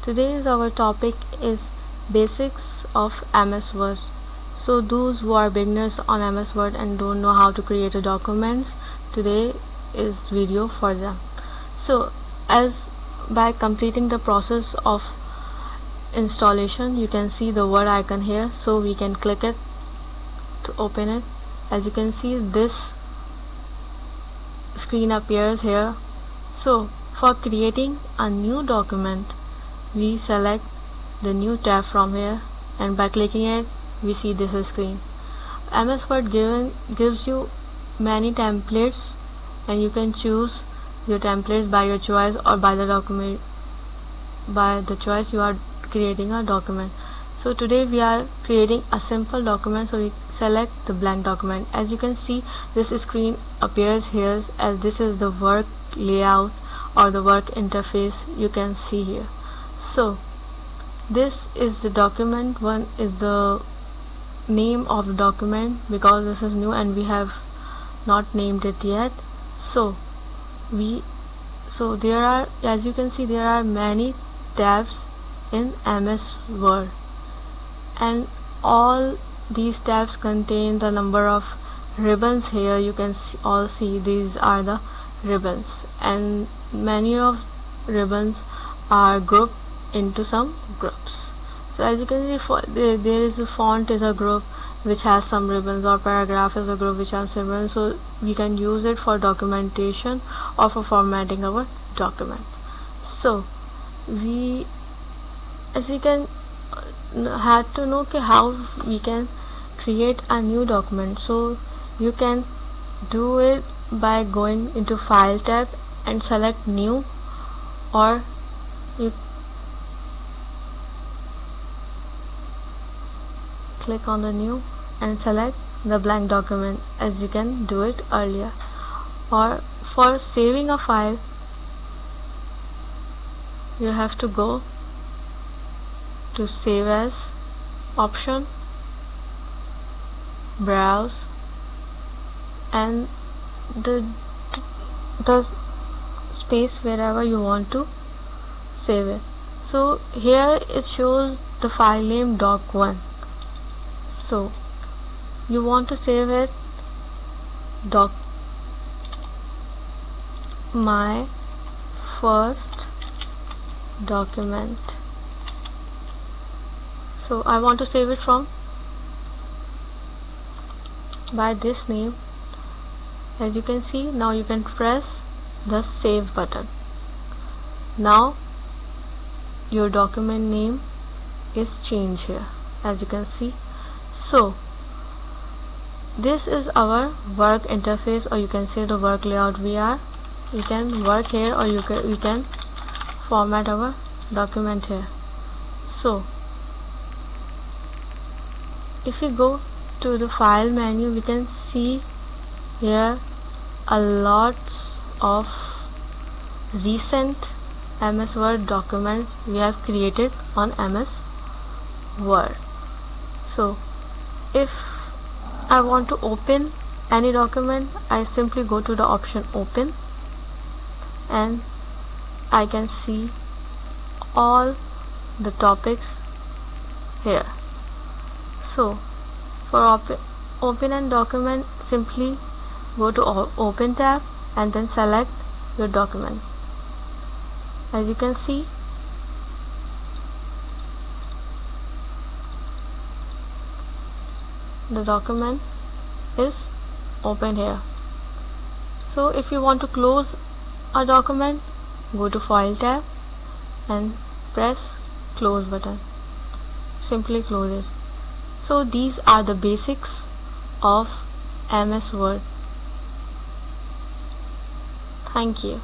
Today's our topic is basics of MS Word. So those who are beginners on MS Word and don't know how to create a document, today is video for them. So as by completing the process of installation, you can see the word icon here, so we can click it to open it. As you can see, this screen appears here. So for creating a new document, we select the new tab from here, and by clicking it we see this screen. MS Word gives you many templates, and you can choose your templates by your choice or by the document, by the choice you are creating a document. So today we are creating a simple document, so we select the blank document. As you can see, this screen appears here as this is the work layout or the work interface you can see here. So this is the document. One is the name of the document because this is new and we have not named it yet. So there are, as you can see, there are many tabs in MS Word, and all these tabs contain the number of ribbons. Here you can all see these are the ribbons, and many of ribbons are grouped into some groups. So as you can see, there is a font is a group which has some ribbons, or paragraph is a group which has some ribbons, so we can use it for documentation or for formatting our document. So as we can have to know how we can create a new document. So you can do it by going into File tab and select New, or you click on the New and select the blank document, as you can do it earlier. Or for saving a file, you have to go to Save As option, browse, and the space wherever you want to save it. So here it shows the file name doc1. So you want to save it my first document. So I want to save it from by this name. As you can see, now you can press the save button. Now your document name is changed here, as you can see. So this is our work interface, or you can say the work layout. We can work here, or we can format our document here. So if we go to the file menu, we can see here a lot of recent MS Word documents we have created on MS Word. So if I want to open any document, I simply go to the option Open, and I can see all the topics here. So for open an document, simply go to Open tab and then select your document. As you can see, the document is open here. So if you want to close a document, go to File tab and press Close button. Simply close it. So these are the basics of MS Word. Thank you.